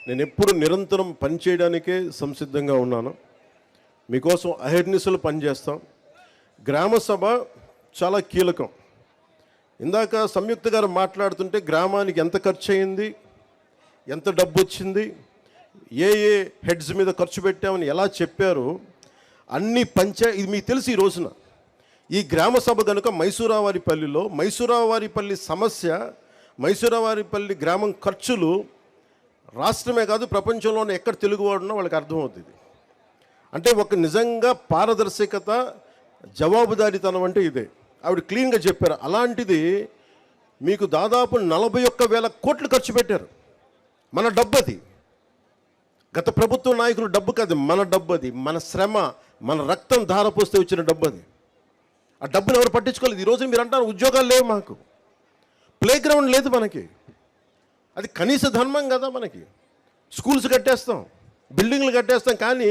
నేను ఎప్పుడు నిరంతరం పనిచేయడానికే సంసిద్ధంగా ఉన్నాను. మీకోసం అహర్నిశలు పనిచేస్తాం. గ్రామ సభ చాలా కీలకం. ఇందాక సంయుక్త గారు మాట్లాడుతుంటే గ్రామానికి ఎంత ఖర్చు అయింది, ఎంత డబ్బు వచ్చింది, ఏ హెడ్స్ మీద ఖర్చు పెట్టామని ఎలా చెప్పారు. అన్ని ఇది మీకు తెలిసి ఈ రోజున ఈ గ్రామ సభ కనుక మైసూరావారిపల్లిలో మైసూరావారిపల్లి సమస్య, మైసూరావారిపల్లి గ్రామం ఖర్చులు రాష్ట్రమే కాదు ప్రపంచంలోనే ఎక్కడ తెలుగువాడున్నా వాళ్ళకి అర్థమవుతుంది. అంటే ఒక నిజంగా పారదర్శకత, జవాబుదారీతనం అంటే ఇదే. ఆవిడ క్లీన్గా చెప్పారు. అలాంటిది మీకు దాదాపు 41,000 కోట్లు ఖర్చు పెట్టారు. మన డబ్బు అది, గత ప్రభుత్వ నాయకులు డబ్బు కాదు, మన డబ్బు అది, మన శ్రమ, మన రక్తం ధారపోస్తే వచ్చిన డబ్బు అది. ఆ డబ్బును ఎవరు పట్టించుకోలేదు. ఈరోజు మీరు అంటారు ఉద్యోగాలు లేవు, మాకు ప్లే గ్రౌండ్ లేదు, మనకి అది కనీస ధర్మం కదా. మనకి స్కూల్స్ కట్టేస్తాం, బిల్డింగ్లు కట్టేస్తాం, కానీ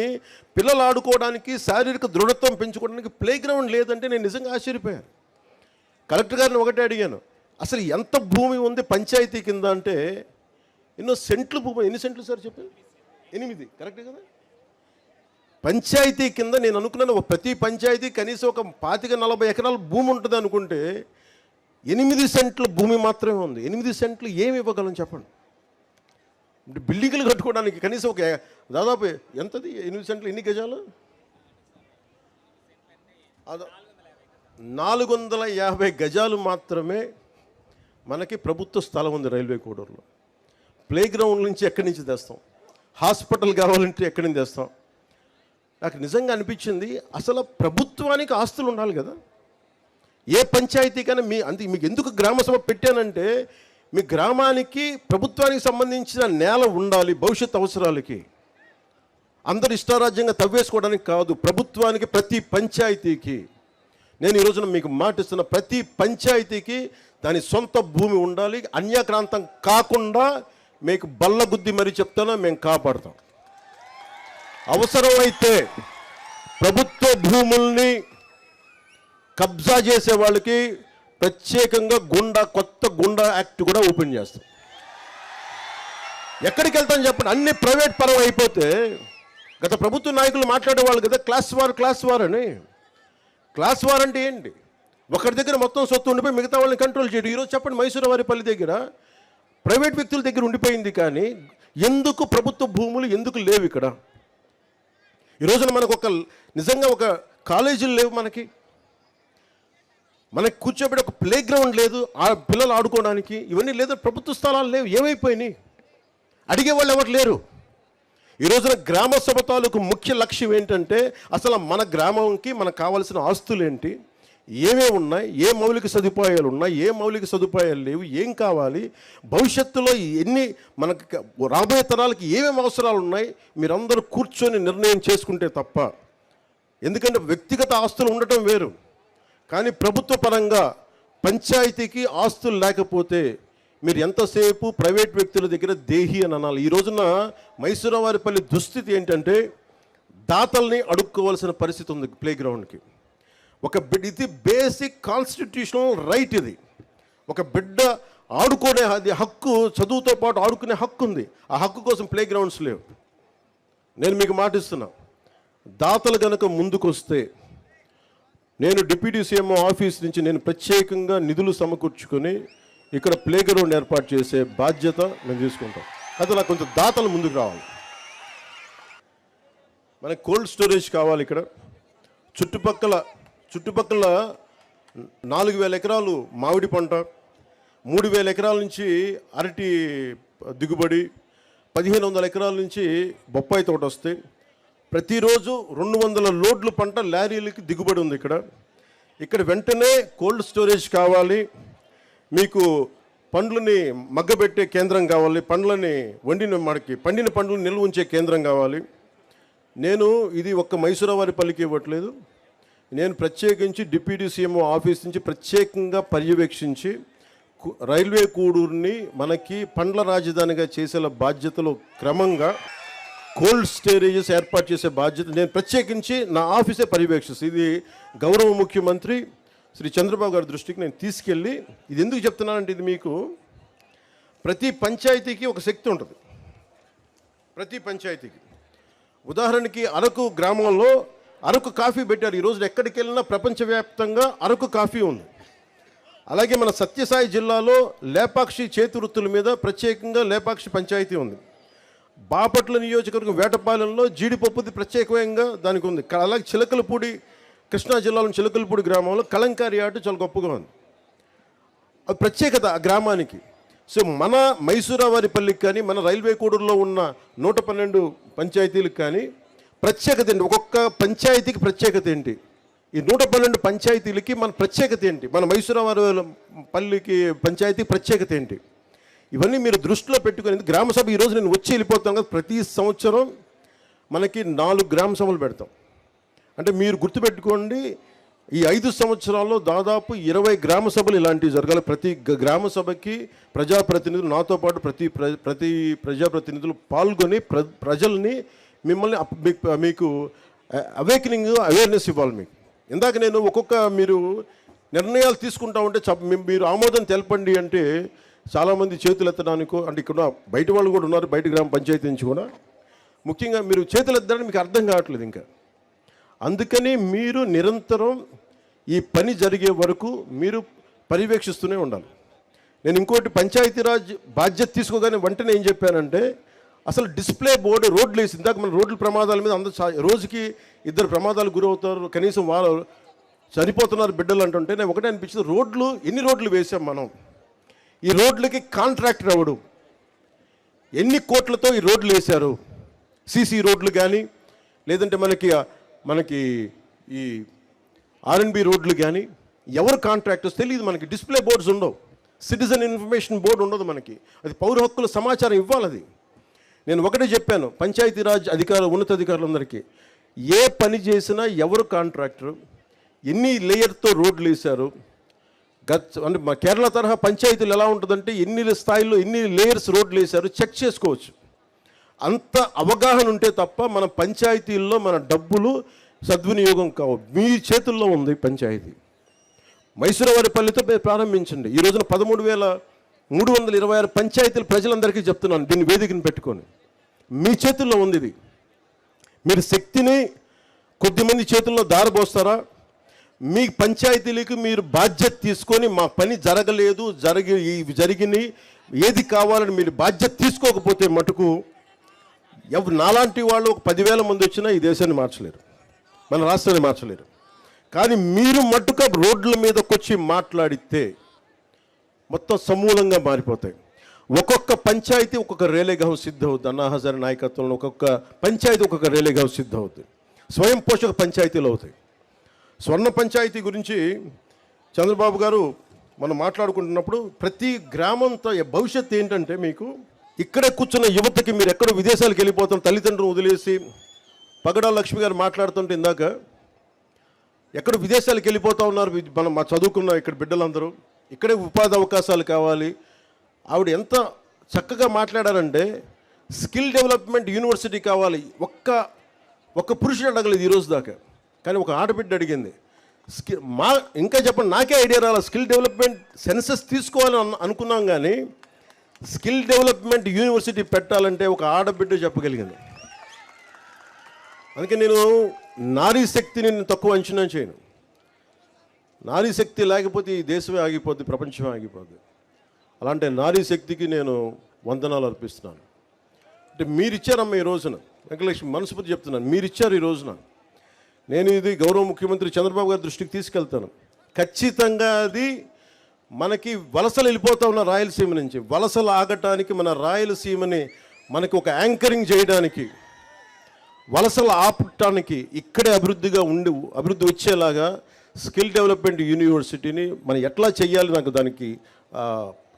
పిల్లలు ఆడుకోవడానికి, శారీరక దృఢత్వం పెంచుకోవడానికి ప్లే గ్రౌండ్ లేదంటే నేను నిజంగా ఆశ్చర్యపోయాను. కలెక్టర్ గారిని ఒకటే అడిగాను, అసలు ఎంత భూమి ఉంది పంచాయతీ కింద అంటే, ఎన్నో సెంట్లు భూమి. ఎన్ని సెంట్లు సార్ చెప్పారు? 8, కరెక్టే కదా. పంచాయతీ కింద నేను అనుకున్నాను ప్రతి పంచాయతీ కనీసం ఒక 25-40 ఎకరాల భూమి ఉంటుంది అనుకుంటే 8 సెంట్ల భూమి మాత్రమే ఉంది. 8 సెంట్లు ఏమి ఇవ్వగలం చెప్పండి? బిల్డింగ్లు కట్టుకోవడానికి కనీసం ఒక దాదాపు ఎంతది? 8 సెంట్లు ఎన్ని గజాలు? 450 గజాలు మాత్రమే మనకి ప్రభుత్వ స్థలం ఉంది రైల్వే కోడూరులో. ప్లే గ్రౌండ్ నుంచి ఎక్కడి నుంచి తెస్తాం? హాస్పిటల్ కావాలంటే ఎక్కడి నుంచి తెస్తాం? నాకు నిజంగా అనిపించింది, అసలు ప్రభుత్వానికి ఆస్తులు ఉండాలి కదా. ఏ పంచాయతీకైనా మీకు ఎందుకు గ్రామ సభ పెట్టానంటే, మీ గ్రామానికి ప్రభుత్వానికి సంబంధించిన నేల ఉండాలి భవిష్యత్ అవసరాలకి. అందరు ఇష్టారాజ్యంగా తవ్వేసుకోవడానికి కాదు, ప్రభుత్వానికి ప్రతి పంచాయతీకి. నేను ఈరోజున మీకు మాటిస్తున్న, ప్రతి పంచాయతీకి దాని సొంత భూమి ఉండాలి. అన్యాక్రాంతం కాకుండా మీకు బల్లగుద్ది మరీ చెప్తానో మేము కాపాడుతాం. అవసరమైతే ప్రభుత్వ భూముల్ని కబ్జా చేసే వాళ్ళకి ప్రత్యేకంగా కొత్త గుండా యాక్ట్ కూడా ఓపెన్ చేస్తాం. ఎక్కడికి వెళ్తాం చెప్పండి? అన్ని ప్రైవేట్ పరం అయిపోతే, గత ప్రభుత్వ నాయకులు మాట్లాడేవాళ్ళు కదా క్లాస్ వార్ అని. క్లాస్ వార్ అంటే ఏంటి? ఒకరి దగ్గర మొత్తం సొత్తు ఉండిపోయి మిగతా వాళ్ళని కంట్రోల్ చేయడం. ఈరోజు చెప్పండి, మైసూరావారిపల్లి దగ్గర ప్రైవేట్ వ్యక్తుల దగ్గర ఉండిపోయింది, కానీ ఎందుకు ప్రభుత్వ భూములు ఎందుకు లేవు ఇక్కడ? ఈరోజున మనకు నిజంగా ఒక కాలేజీలు లేవు, మనకి కూర్చోబెట్టి ఒక ప్లే గ్రౌండ్ లేదు, ఆ పిల్లలు ఆడుకోవడానికి. ఇవన్నీ లేదు, ప్రభుత్వ స్థలాలు లేవు. ఏమైపోయినాయి? అడిగేవాళ్ళు ఎవరు లేరు. ఈ రోజున గ్రామ సభ తాలూకు ముఖ్య లక్ష్యం ఏంటంటే, అసలు మన గ్రామంకి మనకు కావాల్సిన ఆస్తులు ఏంటి, ఏమేమి ఉన్నాయి, ఏ మౌలిక సదుపాయాలు ఉన్నాయి, ఏ మౌలిక సదుపాయాలు లేవు, ఏం కావాలి, భవిష్యత్తులో మనకు రాబోయే తరాలకి ఏమేమి అవసరాలు ఉన్నాయి, మీరందరూ కూర్చొని నిర్ణయం చేసుకుంటే తప్ప. ఎందుకంటే వ్యక్తిగత ఆస్తులు ఉండటం వేరు, కానీ ప్రభుత్వ పరంగా పంచాయతీకి ఆస్తులు లేకపోతే మీరు ఎంతసేపు ప్రైవేట్ వ్యక్తుల దగ్గర దేహి అని అనాలి. ఈ రోజున మైసూరావారిపల్లి దుస్థితి ఏంటంటే, దాతల్ని అడుక్కోవాల్సిన పరిస్థితి ఉంది ప్లే గ్రౌండ్కి. ఇది బేసిక్ కాన్స్టిట్యూషనల్ రైట్. ఇది ఒక బిడ్డ ఆడుకునే హక్కు, చదువుతో పాటు ఆడుకునే హక్కు ఉంది. ఆ హక్కు కోసం ప్లే గ్రౌండ్స్ లేవు. నేను మీకు మాటిస్తున్నా, దాతలు కనుక ముందుకు వస్తే, నేను డిప్యూటీ సీఎం ఆఫీస్ నుంచి నేను ప్రత్యేకంగా నిధులు సమకూర్చుకొని ఇక్కడ ప్లే గ్రౌండ్ ఏర్పాటు చేసే బాధ్యత మేము తీసుకుంటాం. అయితే నాకు కొంచెం దాతలు ముందుకు రావాలి. మనకి కోల్డ్ స్టోరేజ్ కావాలి. ఇక్కడ చుట్టుపక్కల 4,000 ఎకరాలు మామిడి పంట, 3,000 ఎకరాల నుంచి అరటి దిగుబడి, 1,500 ఎకరాల నుంచి బొప్పాయి తోట వస్తాయి. ప్రతిరోజు 200 లోడ్లు పంట లారీలకి దిగుబడి ఉంది ఇక్కడ వెంటనే కోల్డ్ స్టోరేజ్ కావాలి. మీకు పండ్లని మగ్గబెట్టే కేంద్రం కావాలి, పండిన పండ్లను నిల్వ ఉంచే కేంద్రం కావాలి. ఇది ఒక్క మైసూరావారిపల్లికి ఇవ్వట్లేదు, నేను ప్రత్యేకించి డిప్యూటీ సీఎం ఆఫీస్ నుంచి ప్రత్యేకంగా పర్యవేక్షించి రైల్వే కోడూరుని మనకి పండ్ల రాజధానిగా చేసే బాధ్యతలో క్రమంగా కోల్డ్ స్టోరేజెస్ ఏర్పాటు చేసే బాధ్యత నేను ప్రత్యేకించి నా ఆఫీసే పర్యవేక్షిస్తాను. ఇది గౌరవ ముఖ్యమంత్రి శ్రీ చంద్రబాబు గారి దృష్టికి నేను తీసుకెళ్ళి, ఇది ఎందుకు చెప్తున్నానంటే, ఇది మీకు ప్రతి పంచాయతీకి ఒక శక్తి ఉంటుంది. ప్రతి పంచాయతీకి. ఉదాహరణకి అరకు గ్రామంలో అరకు కాఫీ పెట్టారు. ఈ రోజు ఎక్కడికి వెళ్ళినా ప్రపంచవ్యాప్తంగా అరకు కాఫీ ఉంది. అలాగే మన సత్యసాయి జిల్లాలో లేపాక్షి చేతి వృత్తుల మీద ప్రత్యేకంగా లేపాక్షి పంచాయతీ ఉంది. బాపట్ల నియోజకవర్గం వేటపాలెంలో జీడిపప్పుది ప్రత్యేకంగా దానికి ఉంది. అలాగే చిలకలపూడి, కృష్ణా జిల్లాలోని చిలకలపూడి గ్రామంలో కలంకారీ ఆట చాలా గొప్పగా ఉంది. అది ప్రత్యేకత ఆ గ్రామానికి. సో మన మైసూరావారిపల్లికి కానీ, మన రైల్వే కోడూరులో ఉన్న 112 పంచాయతీలకు కానీ ప్రత్యేకత ఏంటి? ఒక్కొక్క పంచాయతీకి ప్రత్యేకత ఏంటి? ఈ 112 పంచాయతీలకి మన ప్రత్యేకత ఏంటి? మన మైసూరావారిపల్లికి పంచాయతీ ప్రత్యేకత ఏంటి? ఇవన్నీ మీరు దృష్టిలో పెట్టుకుని, గ్రామ సభ ఈరోజు నేను వచ్చి వెళ్ళిపోతాను కదా, ప్రతి సంవత్సరం మనకి 4 గ్రామ సభలు పెడతాం. అంటే మీరు గుర్తుపెట్టుకోండి, ఈ 5 సంవత్సరాల్లో దాదాపు 20 గ్రామ సభలు ఇలాంటివి జరగాలి. ప్రతి గ్రామ సభకి ప్రజాప్రతినిధులు, నాతో పాటు ప్రతి ప్రజాప్రతినిధులు పాల్గొని ప్రజల్ని మిమ్మల్ని మీకు అవేర్నెస్ ఇవ్వాలి. మీకు ఇందాక నేను ఒక్కొక్క మీరు నిర్ణయాలు తీసుకుంటా ఉంటే మీరు ఆమోదం తెలపండి అంటే చాలామంది చేతులు ఎత్తడానికో, అంటే ఇక్కడ బయట వాళ్ళు కూడా ఉన్నారు, బయట గ్రామ పంచాయతీ నుంచి కూడా. ముఖ్యంగా మీరు చేతులు ఎత్తడానికి మీకు అర్థం కావట్లేదు ఇంకా. అందుకని మీరు నిరంతరం ఈ పని జరిగే వరకు మీరు పర్యవేక్షిస్తూనే ఉండాలి. నేను ఇంకోటి, పంచాయతీరాజ్ బాధ్యత తీసుకోగానే వెంటనే ఏం చెప్పానంటే, అసలు డిస్ప్లే బోర్డు రోడ్లు వేసి, ఇందాక మన రోడ్ల ప్రమాదాల మీద అందరూ రోజుకి 2 ప్రమాదాలు గురవుతారు, కనీసం వాళ్ళు చనిపోతున్నారు బిడ్డలు అంటుంటే నేను ఒకటే అనిపించింది, రోడ్లు ఎన్ని రోడ్లు వేసాం మనం? ఈ రోడ్లకి కాంట్రాక్టర్ ఎవడు? ఎన్ని కోట్లతో ఈ రోడ్లు వేశారు? సీసీ రోడ్లు కానీ, లేదంటే మనకి ఈ ఆర్ఎన్బి రోడ్లు కానీ ఎవరు కాంట్రాక్టర్స్ తెలియదు మనకి. డిస్ప్లే బోర్డ్స్ ఉండవు, సిటిజన్ ఇన్ఫర్మేషన్ బోర్డు ఉండదు మనకి. అది పౌర హక్కుల సమాచారం ఇవ్వాలి. అది నేను ఒకటే చెప్పాను పంచాయతీరాజ్ ఉన్నతాధికారులందరికీ, ఏ పని చేసినా ఎవరు కాంట్రాక్టరు, ఎన్ని లేయర్తో రోడ్లు వేశారు, అంటే మా కేరళ తరహా పంచాయతీలు ఎలా ఉంటుందంటే ఎన్ని స్థాయిల్లో ఎన్ని లేయర్స్ రోడ్లు వేశారు చెక్ చేసుకోవచ్చు. అంత అవగాహన ఉంటే తప్ప మన పంచాయతీల్లో మన డబ్బులు సద్వినియోగం కావు. మీ చేతుల్లో ఉంది పంచాయతీ. మైసూరావారిపల్లితో ప్రారంభించండి. ఈ రోజున 13,326 పంచాయతీలు ప్రజలందరికీ చెప్తున్నాను, దీన్ని వేదికను పెట్టుకొని. మీ చేతుల్లో ఉంది ఇది. మీరు శక్తిని కొద్దిమంది చేతుల్లో దారబోస్తారా? మీ పంచాయతీలకు మీరు బాధ్యత తీసుకొని, మా పని జరగలేదు, జరిగినాయి, ఏది కావాలని మీరు బాధ్యత తీసుకోకపోతే మటుకు నాలాంటి వాళ్ళు ఒక 10,000 మంది వచ్చినా ఈ దేశాన్ని మార్చలేరు, మన రాష్ట్రాన్ని మార్చలేరు. కానీ మీరు మట్టుక రోడ్ల మీదకి వచ్చి మాట్లాడితే మొత్తం సమూలంగా మారిపోతాయి. ఒక్కొక్క పంచాయతీ ఒక్కొక్క రేలేగాం సిద్ధవుద్ది. అన్నా హజారే నాయకత్వంలో ఒక్కొక్క పంచాయతీ ఒక్కొక్క రేలేగాం సిద్ధవుద్ది. స్వయం పోషక పంచాయతీలు అవుతాయి. స్వర్ణ పంచాయతీ గురించి చంద్రబాబు గారు మనం మాట్లాడుకుంటున్నప్పుడు ప్రతి గ్రామంతో భవిష్యత్తు ఏంటంటే, మీకు ఇక్కడే కూర్చున్న యువతకి మీరు ఎక్కడో విదేశాలకు వెళ్ళిపోతాం, తల్లిదండ్రులు వదిలేసి. పగడాల లక్ష్మి గారు మాట్లాడుతుంటే ఇందాక, ఎక్కడ విదేశాలకు వెళ్ళిపోతూ ఉన్నారు మా చదువుకున్న ఇక్కడ బిడ్డలందరూ, ఇక్కడే ఉపాధి అవకాశాలు కావాలి. ఆవిడ ఎంత చక్కగా మాట్లాడారంటే, స్కిల్ డెవలప్మెంట్ యూనివర్సిటీ కావాలి. ఒక్క పురుషుడు అడగలేదు ఈరోజు దాకా, కానీ ఒక ఆడబిడ్డ అడిగింది. ఇంకా చెప్పండి, నాకే ఐడియా రాలా. స్కిల్ డెవలప్మెంట్ సెన్సస్ తీసుకోవాలని అనుకున్నాం, కానీ స్కిల్ డెవలప్మెంట్ యూనివర్సిటీ పెట్టాలంటే ఒక ఆడబిడ్డ చెప్పగలిగింది. అందుకే నేను నారీ శక్తిని తక్కువ అంచనా చేయను. నారీ శక్తి లేకపోతే ఈ దేశమే ఆగిపోద్ది, ప్రపంచమే ఆగిపోద్ది. అలాంటి నారీ శక్తికి నేను వందనాలు అర్పిస్తున్నాను. అంటే మీరిచ్చారమ్మ ఈ రోజున, వెంకటలక్ష్మి మనస్ఫూర్తి చెప్తున్నాను, మీరిచ్చారు ఈ రోజున. నేను ఇది గౌరవ ముఖ్యమంత్రి చంద్రబాబు గారి దృష్టికి తీసుకెళ్తాను. ఖచ్చితంగా అది మనకి వలసలు వెళ్ళిపోతూ ఉన్న రాయలసీమ నుంచి వలసలు ఆగటానికి, మన రాయలసీమని మనకి ఒక యాంకరింగ్ చేయడానికి, వలసలు ఆపటానికి, ఇక్కడే అభివృద్ధి వచ్చేలాగా స్కిల్ డెవలప్మెంట్ యూనివర్సిటీని మనం ఎట్లా చేయాలి, నాకు దానికి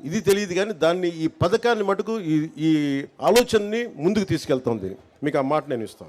ఇది తెలియదు, కానీ ఈ పథకాన్ని మటుకు ఈ ఆలోచనని ముందుకు తీసుకెళ్తాం. దీన్ని మీకు ఆ మాట నేను ఇస్తాను.